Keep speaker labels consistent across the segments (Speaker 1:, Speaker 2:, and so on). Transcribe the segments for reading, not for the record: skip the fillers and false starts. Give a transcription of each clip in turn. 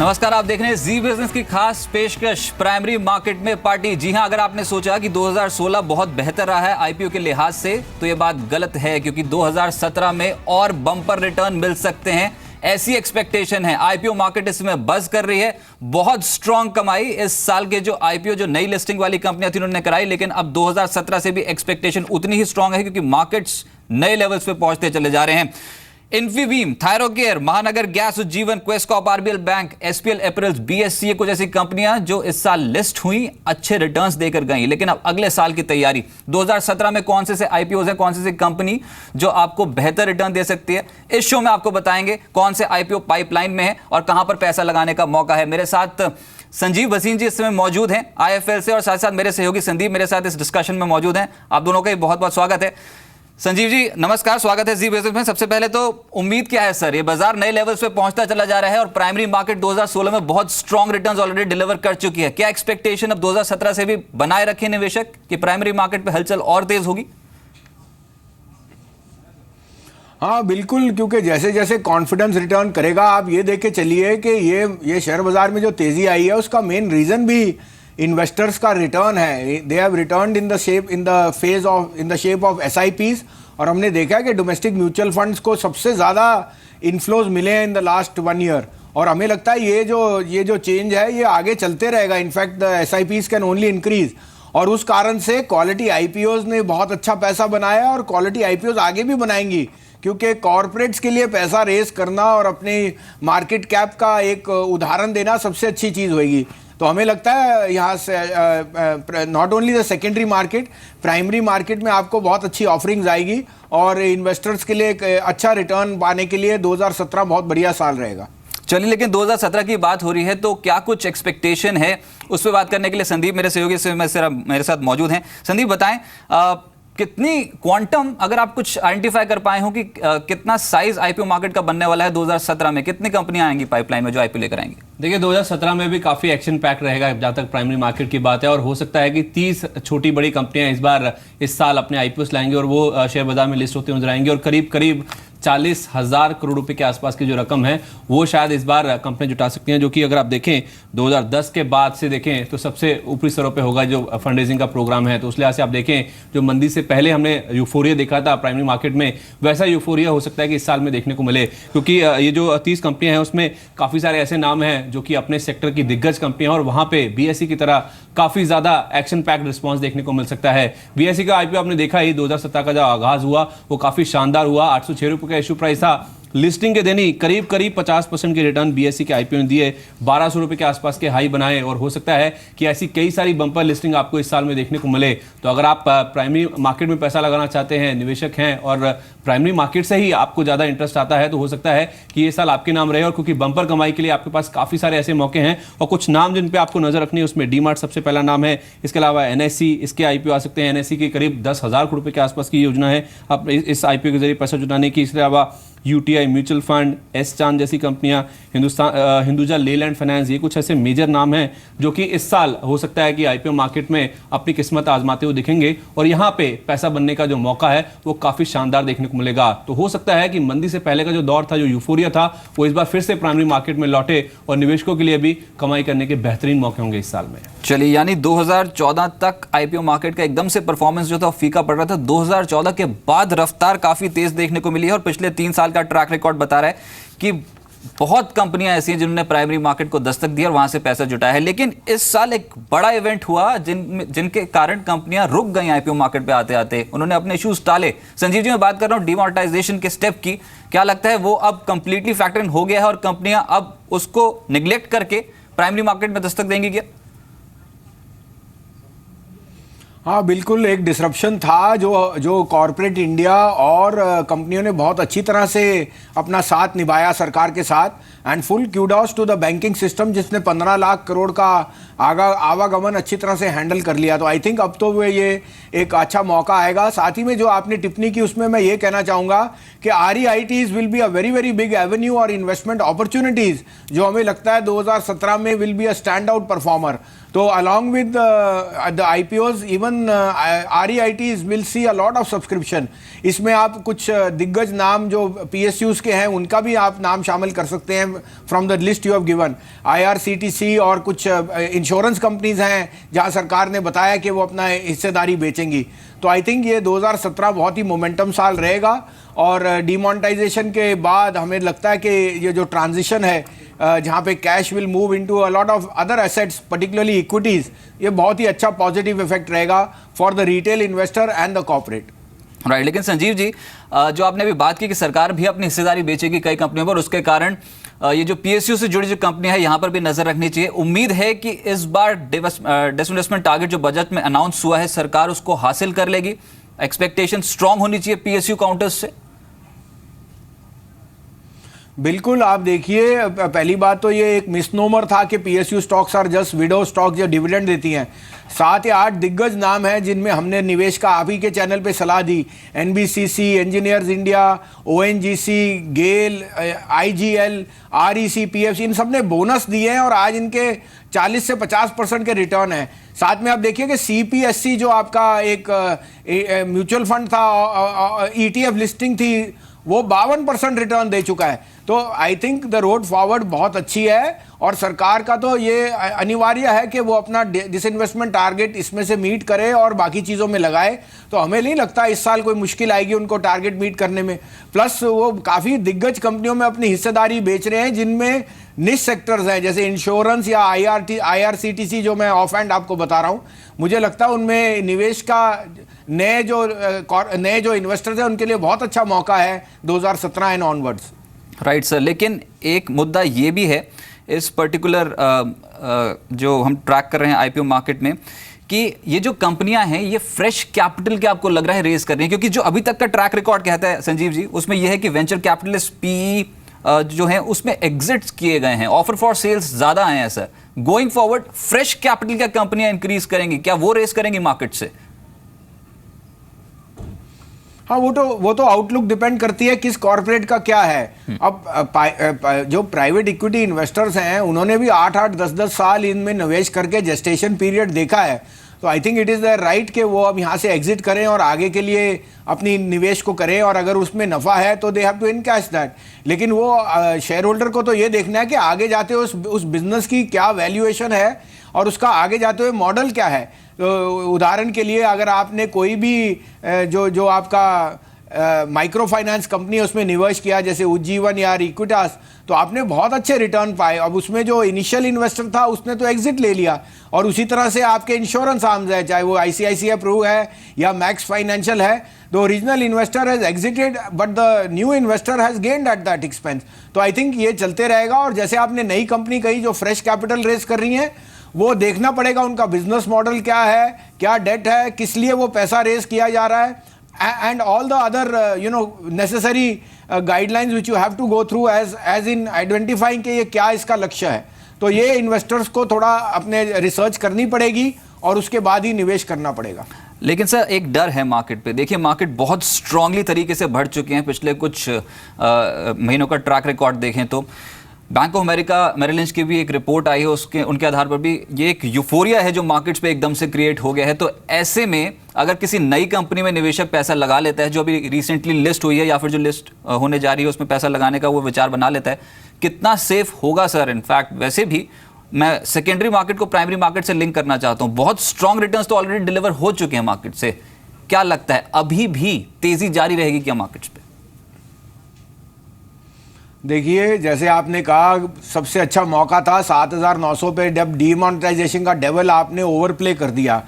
Speaker 1: नमस्कार, आप देख रहे हैं जी बिजनेस की खास पेशकश प्राइमरी मार्केट में पार्टी। जी हां, अगर आपने सोचा कि 2016 बहुत बेहतर रहा है आईपीओ के लिहाज से तो ये बात गलत है, क्योंकि 2017 में और बम्पर रिटर्न मिल सकते हैं, ऐसी एक्सपेक्टेशन है। आईपीओ मार्केट इसमें बज कर रही है। बहुत स्ट्रांग कमाई इस साल के जो आईपीओ जो नई लिस्टिंग वाली कंपनियां थी उन्होंने कराई, लेकिन अब 2017 से भी एक्सपेक्टेशन उतनी ही स्ट्रांग है, क्योंकि मार्केट्स नए लेवल्स पे पहुंचते चले जा रहे हैं। Infibeam, Thyrocare, Mahanagar Gas, Ujjivan, Quess Corp, RBL Bank, SPL Apparels, BSC कुछ ऐसी कंपनियां जो इस साल लिस्ट हुई, अच्छे रिटर्न्स देकर गई। लेकिन अब अगले साल की तैयारी 2017 में कौन से आईपीओज है, कौन से कंपनी जो आपको बेहतर रिटर्न दे सकती है, इस शो में आपको बताएंगे कौन से आईपीओ पाइपलाइन में है और कहां पर पैसा लगाने का मौका है। मेरे साथ संजीव भसीन जी इस समय मौजूद हैं आईएफएल से, और साथ साथ मेरे सहयोगी संदीप मेरे साथ इस डिस्कशन में मौजूद हैं। आप दोनों का बहुत बहुत स्वागत है। संजीव जी नमस्कार, स्वागत है जी बिजनेस में। सबसे पहले तो उम्मीद क्या है सर, ये बाजार नए लेवल्स पे पहुंचता चला जा रहा है और प्राइमरी मार्केट 2016 में बहुत स्ट्रांग रिटर्न्स ऑलरेडी डिलीवर कर चुकी है। क्या एक्सपेक्टेशन अब 2017 से भी बनाए रखे निवेशक कि प्राइमरी मार्केट पे हलचल और तेज होगी?
Speaker 2: हाँ बिल्कुल, क्योंकि जैसे जैसे कॉन्फिडेंस रिटर्न करेगा, आप ये देख के चलिए कि ये शेयर बाजार में जो तेजी आई है उसका मेन रीजन भी इन्वेस्टर्स का रिटर्न है। They have returned in the shape of SIPs, और हमने देखा है कि डोमेस्टिक म्यूचुअल फंड्स को सबसे ज़्यादा इन्फ्लोज मिले हैं इन द लास्ट 1 ईयर, और हमें लगता है ये जो चेंज है ये आगे चलते रहेगा। In fact the SIPs can only increase, और उस कारण से क्वालिटी IPOs ने बहुत अच्छा पैसा बनाया और क्वालिटी IPOs आगे भी बनाएंगी, क्योंकि कॉरपोरेट्स के लिए पैसा रेस करना और अपने मार्केट कैप का एक उदाहरण देना सबसे अच्छी चीज़ होगी। तो हमें लगता है यहाँ से not only the secondary market, primary market में आपको बहुत अच्छी ऑफरिंग्स आएगी, और इन्वेस्टर्स के लिए एक अच्छा रिटर्न पाने के लिए 2017 बहुत बढ़िया साल रहेगा।
Speaker 1: चलिए, लेकिन 2017 की बात हो रही है तो क्या कुछ एक्सपेक्टेशन है, उस पर बात करने के लिए संदीप मेरे सहयोगी से मेरे साथ मौजूद हैं। संदीप बताएं, कितनी क्वांटम, अगर आप कुछ आइडेंटिफाई कर पाए हो कि कितना साइज आईपीओ मार्केट का बनने वाला है 2017 में, कितनी कंपनियां आएंगी पाइपलाइन में जो आईपीओ लेकर आएंगी?
Speaker 3: देखिए 2017 में भी काफी एक्शन पैक रहेगा जहां तक प्राइमरी मार्केट की बात है, और हो सकता है कि 30 छोटी बड़ी कंपनियां इस साल अपने आईपीओ लाएंगी और वो शेयर बाजार में लिस्ट होते नजर आएंगी, और करीब करीब 40,000 करोड़ रुपए के आसपास की जो रकम है वो शायद इस बार कंपनी जुटा सकती हैं, जो कि अगर आप देखें 2010 के बाद से देखें तो सबसे ऊपरी स्तरों पे होगा जो फंड रेजिंग का प्रोग्राम है। तो उस लिहाज से आप देखें, जो मंदी से पहले हमने यूफोरिया देखा था प्राइमरी मार्केट में, वैसा यूफोरिया हो सकता है कि इस साल में देखने को मिले, क्योंकि ये जो 30 कंपनियां हैं उसमें काफी सारे ऐसे नाम हैं जो कि अपने सेक्टर की दिग्गज कंपनियां हैं, और वहां पे बीएससी की तरह काफी ज्यादा एक्शन पैक्ड रिस्पांस देखने को मिल सकता है। बीएससी का आईपीओ आपने देखा ही 2017 का जो आगाज हुआ वो काफी शानदार हुआ। 806 रुपए का इश्यू प्राइस था, लिस्टिंग के दिन ही करीब 50% के रिटर्न बीएससी के आईपीओ ने दिए, 1200 रुपए के आसपास के हाई बनाए, और हो सकता है कि ऐसी कई सारी बम्पर लिस्टिंग आपको इस साल में देखने को मिले। तो अगर आप प्राइमरी मार्केट में पैसा लगाना चाहते हैं, निवेशक हैं, और प्राइमरी मार्केट से ही आपको ज्यादा इंटरेस्ट आता है, तो हो सकता है कि ये साल आपके नाम रहे, और क्योंकि बम्पर कमाई के लिए आपके पास काफी सारे ऐसे मौके हैं, और कुछ नाम जिन पे आपको नजर रखनी है उसमें डीमार्ट सबसे पहला नाम है। इसके अलावा एनएससी, इसके आईपीओ आ सकते हैं। एनएससी की करीब 10,000 करोड़ रुपए के आसपास की योजना है आप इस आईपीओ के जरिए पैसा जुटाने की। इसके अलावा यूटीआई म्यूचुअल फंड, एस चांद जैसी कंपनियां, हिंदुजा लेलैंड फाइनेंस, ये कुछ ऐसे मेजर नाम हैं जो कि इस साल हो सकता है कि आईपीओ मार्केट में अपनी किस्मत आजमाते हुए दिखेंगे, और यहां पे पैसा बनने का जो मौका है वो काफी शानदार देखने को मिलेगा। तो हो सकता है कि मंदी से पहले का जो दौर था, जो यूफोरिया था, वो इस बार फिर से प्राइमरी मार्केट में लौटे, और निवेशकों के लिए भी कमाई करने के बेहतरीन मौके होंगे इस साल में।
Speaker 1: चलिए, यानी 2014 तक आईपीओ मार्केट का एकदम से परफॉर्मेंस जो था फीका पड़ रहा था, 2014 के बाद रफ्तार काफी तेज देखने को मिली है, और पिछले 3 साल का ट्रैक रिकॉर्ड बता रहा है कि बहुत कंपनियां ऐसी हैं जिन्होंने प्राइमरी मार्केट को दस्तक दी और वहां से पैसा जुटाया है। लेकिन इस साल एक बड़ा इवेंट हुआ जिनके कारण कंपनियां रुक गई आईपीओ मार्केट पे आते आते, उन्होंने अपने इश्यूज टाले। संजीव जी, मैं बात कर रहा हूं डिमोनेटाइजेशन के स्टेप की, क्या लगता है वो अब कंप्लीटली फैक्टर इन हो गया है और कंपनियां अब उसको निगलेक्ट करके प्राइमरी मार्केट में दस्तक देंगी क्या?
Speaker 2: हाँ बिल्कुल, एक डिसरप्शन था जो कॉरपोरेट इंडिया और कंपनियों ने बहुत अच्छी तरह से अपना साथ निभाया सरकार के साथ, and full kudos to the banking system जिसने 15 लाख करोड़ का आवागमन अच्छी तरह से हैंडल कर लिया। तो आई थिंक अब तो ये एक अच्छा मौका आएगा। साथ ही में जो आपने टिप्पणी की उसमें मैं ये कहना चाहूँगा कि REITs will be a very very big Avenue और इन्वेस्टमेंट अपॉर्चुनिटीज़, जो हमें लगता है 2017 में will be a stand out performer. तो along with the IPOs, even REITs will see a lot of subscription. इसमें आप कुछ दिग्गज नाम जो PSUs के हैं उनका भी आप नाम शामिल कर सकते हैं from the list you have given. IRCTC और कुछ इंश्योरेंस कंपनीज हैं जहां सरकार ने बताया कि वो अपना हिस्सेदारी बेचेंगी. तो आई थिंक ये 2017 बहुत ही मोमेंटम साल रहेगा और डिमोनेटाइजेशन के बाद हमें लगता है कि ये जो ट्रांजिशन है जहाँ पे cash will move into a lot of other assets particularly equities, ये बहुत ही अच्छा पॉजिटिव इफेक्ट रहेगा for the retail investor and the corporate.
Speaker 1: Right. लेकिन संजीव जी, जो आपने अभी बात की कि सरकार भी अपनी हिस्सेदारी बेचेगी कई कंपनियों पर, उसके कारण ये जो PSU से जुड़ी जो कंपनियां है यहाँ पर भी नजर रखनी चाहिए. उम्मीद है कि इस बार डिसइन्वेस्टमेंट टारगेट जो बजट में अनाउंस हुआ है सरकार उसको हासिल कर लेगी. एक्सपेक्टेशन स्ट्रांग होनी चाहिए PSU काउंटर्स से.
Speaker 2: बिल्कुल. आप देखिए, पहली बात तो ये एक मिसनोमर था कि PSU stocks are just widow stock जो डिविडेंड देती हैं. 7 या 8 दिग्गज नाम हैं जिनमें हमने निवेश का आप ही के चैनल पे सलाह दी. NBCC, इंजीनियर्स इंडिया, ONGC, गेल, IGL, REC, PFC, इन सब ने बोनस दिए हैं और आज इनके 40 से 50% के रिटर्न है. साथ में आप देखिए कि CPSC जो आपका एक म्यूचुअल फंड था, ETF लिस्टिंग थी, वो 52% रिटर्न दे चुका है. तो I think the road forward बहुत अच्छी है और सरकार का तो ये अनिवार्य है कि वो अपना डिसइन्वेस्टमेंट टारगेट इसमें से मीट करे और बाकी चीज़ों में लगाए. तो हमें नहीं लगता इस साल कोई मुश्किल आएगी उनको टारगेट मीट करने में. प्लस वो काफ़ी दिग्गज कंपनियों में अपनी हिस्सेदारी बेच रहे हैं जिनमें निश सेक्टर्स हैं जैसे इंश्योरेंस या IRCTC जो मैं ऑफ हैंड आपको बता रहा हूँ. मुझे लगता है उनमें निवेश का नए जो इन्वेस्टर्स हैं उनके लिए बहुत अच्छा मौका है 2017 एंड ऑनवर्ड्स.
Speaker 1: Right sir. लेकिन एक मुद्दा ये भी है इस पर्टिकुलर जो हम ट्रैक कर रहे हैं IPO मार्केट में कि ये जो कंपनियां हैं ये फ्रेश कैपिटल के आपको लग रहा है रेज कर रही हैं, क्योंकि जो अभी तक का ट्रैक रिकॉर्ड कहता है संजीव जी उसमें यह है कि वेंचर कैपिटलिस्ट PE जो हैं उसमें एग्जिट्स किए गए हैं, ऑफर फॉर सेल्स ज्यादा आए हैं sir. Going forward fresh capital क्या कंपनियां इंक्रीज करेंगी, क्या वो रेस करेंगी मार्केट से?
Speaker 2: हाँ, वो तो आउटलुक डिपेंड करती है किस कॉर्पोरेट का क्या है. अब जो प्राइवेट इक्विटी इन्वेस्टर्स हैं उन्होंने भी 8-8, 10-10 साल इनमें निवेश करके जेस्टेशन पीरियड देखा है. तो I think it is the right कि वो अब यहाँ से एग्जिट करें और आगे के लिए अपनी निवेश को करें और अगर उसमें नफ़ा है तो they have to encash that. लेकिन वो शेयर होल्डर को तो ये देखना है कि आगे जाते हुए उस बिजनेस की क्या वैल्यूएशन है और उसका आगे जाते हुए मॉडल क्या है. तो उदाहरण के लिए अगर आपने कोई भी जो आपका माइक्रो फाइनेंस कंपनी है उसमें निवेश किया जैसे उज्जीवन या इक्विटास, तो आपने बहुत अच्छे रिटर्न पाए. अब उसमें जो इनिशियल इन्वेस्टर था उसने तो एग्जिट ले लिया. और उसी तरह से आपके इंश्योरेंस आर्म्स है, चाहे वो ICICI प्रू है या मैक्स फाइनेंशियल है, the original investor has exerted but the new investor has gained at that expense. तो आई थिंक ये चलते रहेगा. और जैसे आपने नई कंपनी कही जो फ्रेश कैपिटल रेज कर रही हैं, वो देखना पड़ेगा उनका बिजनेस मॉडल क्या है, क्या डेट है, किस लिए वो पैसा रेज किया जा रहा है, and all the other necessary guidelines which you have to go through as in identifying कि ये क्या इसका लक्ष्य है. तो ये इन्वेस्टर्स को थोड़ा अपने रिसर्च करनी पड़ेगी और उसके बाद ही निवेश करना पड़ेगा.
Speaker 1: लेकिन सर एक डर है मार्केट पे. देखिए मार्केट बहुत स्ट्रांगली तरीके से बढ़ चुके हैं. पिछले कुछ महीनों का ट्रैक रिकॉर्ड देखें तो Bank of America Merrill Lynch की भी एक रिपोर्ट आई है, उनके आधार पर भी ये एक यूफोरिया है जो मार्केट्स पे एकदम से क्रिएट हो गया है. तो ऐसे में अगर किसी नई कंपनी में निवेशक पैसा लगा लेता है जो अभी रिसेंटली लिस्ट हुई है या फिर जो लिस्ट होने जा रही है उसमें पैसा लगाने का वो विचार बना लेता है, कितना सेफ होगा सर? इनफैक्ट वैसे भी मैं सेकेंडरी मार्केट को प्राइमरी मार्केट से लिंक करना चाहता हूँ. बहुत स्ट्रॉन्ग रिटर्न्स तो ऑलरेडी डिलीवर हो चुके हैं मार्केट से. क्या लगता है अभी भी तेजी जारी रहेगी क्या मार्केट्स पे?
Speaker 2: देखिए, जैसे आपने कहा सबसे अच्छा मौका था 7,900 पे जब डीमोनेटाइजेशन का डेवल आपने ओवरप्ले कर दिया.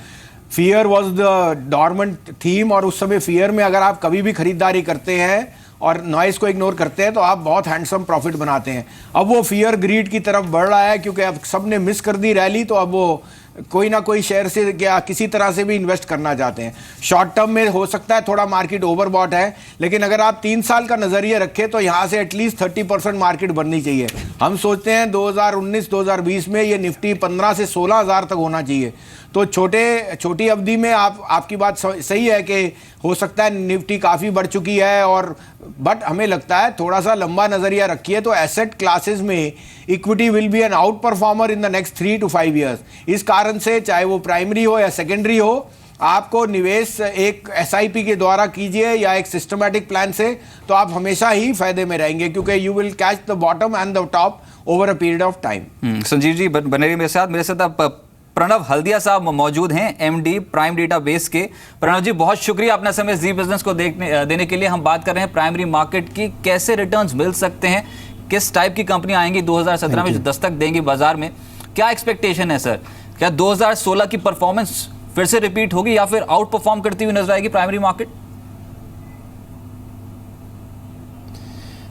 Speaker 2: Fear was the dormant theme और उस समय फियर में अगर आप कभी भी खरीदारी करते हैं और नॉइस को इग्नोर करते हैं तो आप बहुत हैंडसम प्रॉफिट बनाते हैं. अब वो फियर ग्रीड की तरफ बढ़ रहा है क्योंकि अब सब ने मिस कर दी रैली, तो अब वो कोई ना कोई शेयर से क्या किसी तरह से भी इन्वेस्ट करना चाहते हैं. शॉर्ट टर्म में हो सकता है थोड़ा मार्केट ओवरबॉट है, लेकिन अगर आप 3 साल का नजरिया रखें तो यहाँ से एटलीस्ट 30% मार्केट बननी चाहिए. हम सोचते हैं 2019-2020 में ये निफ्टी 15 से 16 हज़ार तक होना चाहिए. तो छोटी अवधि में आपकी बात सही है कि हो सकता है निफ्टी काफ़ी बढ़ चुकी है, और बट हमें लगता है थोड़ा सा लंबा नज़रिया रखिए तो एसेट क्लासेस में equity will be an outperformer in the next 3 to 5 years। इस कारण से चाहे वो प्राइमरी हो या सेकेंडरी हो, आपको निवेश एक एसआईपी के द्वारा कीजिए या एक सिस्टमैटिक प्लान से, तो आप हमेशा ही फायदे में रहेंगे, क्योंकि you will catch the bottom and the top over a period of time.
Speaker 1: Sanjeev ji बने रहिए मेरे साथ अब प्रणव हल्दिया साहब मौजूद हैं, एमडी प्राइम डेटाबेस के। प्रणव जी, बहुत शुक्रिया अपना समय जी बिजनेस को देने के लिए। हम बात कर रहे हैं प्राइमरी मार्केट की, कैसे रिटर्न्स मिल सकते हैं, किस टाइप की कंपनियां आएंगी 2017 में जो दस्तक देंगी बाजार में, क्या एक्सपेक्टेशन है सर? क्या 2016 की परफॉर्मेंस फिर से रिपीट होगी या फिर आउट परफॉर्म करती हुई नजर आएगी प्राइमरी मार्केट?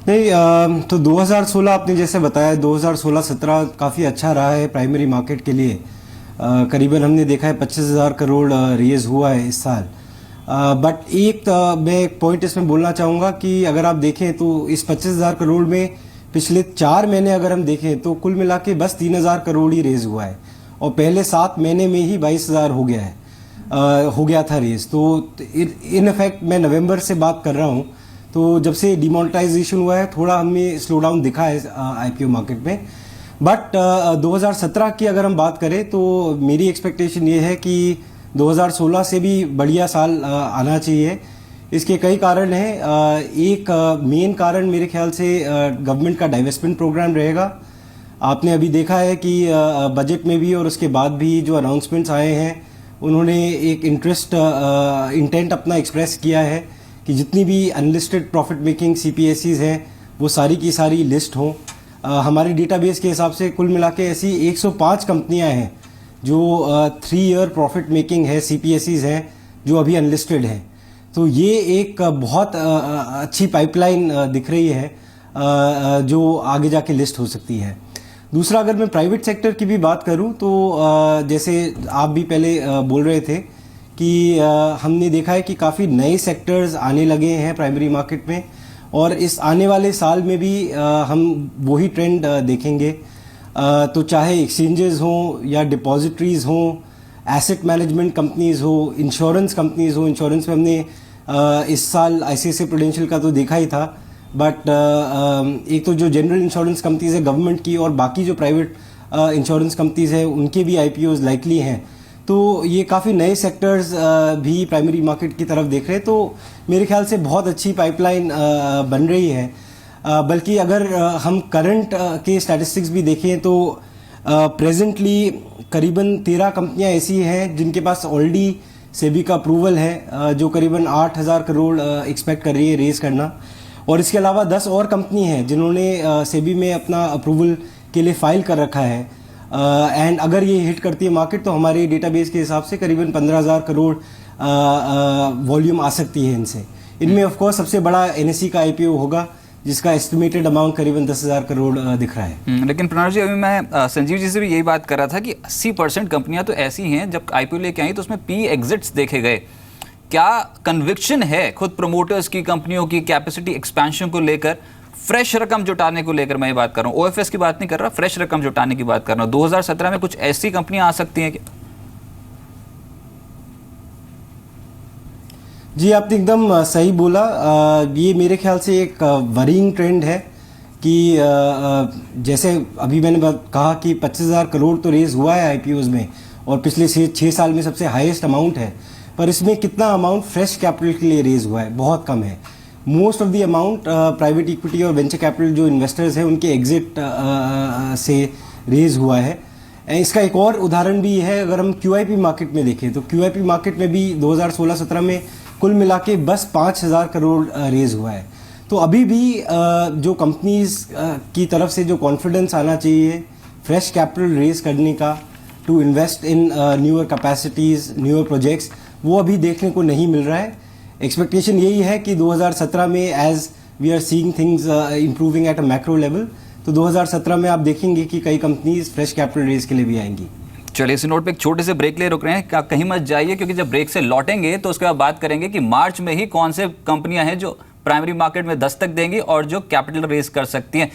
Speaker 4: नहीं, तो 2016 आपने जैसे बताया, 2016-17 काफ़ी अच्छा रहा है प्राइमरी मार्केट के लिए। करीबन हमने देखा है 25,000 करोड़ रेज हुआ है इस साल। बट मैं एक पॉइंट इसमें बोलना चाहूँगा कि अगर आप देखें तो इस 25,000 करोड़ में पिछले 4 महीने अगर हम देखें तो कुल मिला के बस 3,000 करोड़ ही रेज हुआ है, और पहले 7 महीने में ही 22,000 हो गया था रेज। तो इन इफेक्ट मैं नवंबर से बात कर रहा हूँ, तो जब से डिमोनेटाइजेशन हुआ है थोड़ा हमें स्लो डाउन दिखा है आईपीओ मार्केट में। बट 2017 की अगर हम बात करें तो मेरी एक्सपेक्टेशन ये है कि 2016 से भी बढ़िया साल आना चाहिए। इसके कई कारण हैं। एक मेन कारण मेरे ख्याल से गवर्नमेंट का डाइवेस्टमेंट प्रोग्राम रहेगा। आपने अभी देखा है कि बजट में भी और उसके बाद भी जो अनाउंसमेंट्स आए हैं, उन्होंने एक इंटेंट अपना एक्सप्रेस किया है कि जितनी भी अनलिस्टेड प्रॉफिट मेकिंग सीपीएससीज हैं वो सारी की सारी लिस्ट हों। हमारे डेटाबेस के हिसाब से कुल मिला के ऐसी 105 कंपनियां हैं जो 3 ईयर प्रॉफिट मेकिंग है, सीपीएससीज हैं जो अभी अनलिस्टेड हैं। तो ये एक बहुत अच्छी पाइपलाइन दिख रही है जो आगे जाके लिस्ट हो सकती है। दूसरा, अगर मैं प्राइवेट सेक्टर की भी बात करूं तो जैसे आप भी पहले बोल रहे थे कि हमने देखा है कि काफ़ी नए सेक्टर्स आने लगे हैं प्राइमरी मार्केट में, और इस आने वाले साल में भी हम वही ट्रेंड देखेंगे। तो चाहे एक्सचेंजेस हों या डिपॉजिटरीज हों, एसेट मैनेजमेंट कंपनीज हो, इंश्योरेंस कंपनीज हो। इंश्योरेंस में हमने इस साल आईसीआईसीआई प्रूडेंशियल का तो देखा ही था, बट एक तो जो जनरल इंश्योरेंस कंपनीज है गवर्नमेंट की, और बाकी जो प्राइवेट इंश्योरेंस कंपनीज है उनके भी आईपीओज लाइकली हैं। तो ये काफ़ी नए सेक्टर्स भी प्राइमरी मार्केट की तरफ देख रहे हैं। तो मेरे ख्याल से बहुत अच्छी पाइपलाइन बन रही है। बल्कि अगर हम करंट के स्टैटिस्टिक्स भी देखें तो प्रेजेंटली करीबन 13 कंपनियां ऐसी हैं जिनके पास ऑलरेडी सेबी का अप्रूवल है, जो करीबन 8,000 करोड़ एक्सपेक्ट कर रही है रेज करना। और इसके अलावा 10 और कंपनी हैं जिन्होंने सेबी में अपना अप्रूवल के लिए फाइल कर रखा है। एंड अगर ये हिट करती है मार्केट तो हमारे डेटाबेस के हिसाब से करीबन 15,000 करोड़ वॉल्यूम आ सकती है इनसे। इनमें ऑफ कोर्स सबसे बड़ा एनएसई का आईपीओ होगा जिसका एस्टिमेटेड अमाउंट करीबन 10,000 करोड़ दिख रहा है।
Speaker 1: लेकिन प्रणव जी, अभी मैं संजीव जी से भी यही बात कर रहा था कि 80% कंपनियां तो ऐसी हैं जब आईपीओ लेके आई तो उसमें पी एग्जिट्स देखे गए। क्या कन्विक्शन है खुद प्रमोटर्स की, कंपनियों की कैपेसिटी एक्सपेंशन को लेकर, फ्रेश रकम जुटाने को लेकर? मैं ये बात कर रहा हूँ, ओएफएस की बात नहीं कर रहा, फ्रेश रकम जुटाने की बात कर रहा हूँ। 2017 में कुछ ऐसी कंपनियां आ सकती हैं क्या?
Speaker 4: जी, आपने एकदम सही बोला। ये मेरे ख्याल से एक वरीइंग ट्रेंड है कि जैसे अभी मैंने कहा कि 25,000 करोड़ तो रेज हुआ है आईपीओज में, और पिछले 6 साल में सबसे हाईएस्ट अमाउंट है। पर इसमें कितना अमाउंट फ्रेश कैपिटल के लिए रेज हुआ है? बहुत कम है। Most of the amount private equity और वेंचर कैपिटल जो इन्वेस्टर्स हैं उनके एग्जिट से रेज हुआ है। इसका एक और उदाहरण भी है, अगर हम क्यूआईपी मार्केट में देखें तो क्यूआईपी मार्केट में भी 2016-17 में कुल मिला के बस 5,000 करोड़ रेज हुआ है। तो अभी भी जो कंपनीज की तरफ से जो कॉन्फिडेंस आना चाहिए फ्रेश कैपिटल रेज करने का, to invest in newer capacities, newer projects, वो अभी देखने को नहीं मिल रहा है। एक्सपेक्टेशन यही है कि 2017 में as we are seeing things improving at a macro level, तो 2017 में आप देखेंगे कि कई कंपनीज फ्रेश कैपिटल रेज के लिए भी आएंगी।
Speaker 1: चलिए, इस नोट पे एक छोटे से ब्रेक ले रुक रहे हैं, कहीं मत जाइए, क्योंकि जब ब्रेक से लौटेंगे तो उसके बाद बात करेंगे कि मार्च में ही कौन से कंपनियां हैं जो प्राइमरी मार्केट में दस्तक देंगी और जो कैपिटल रेज कर सकती हैं।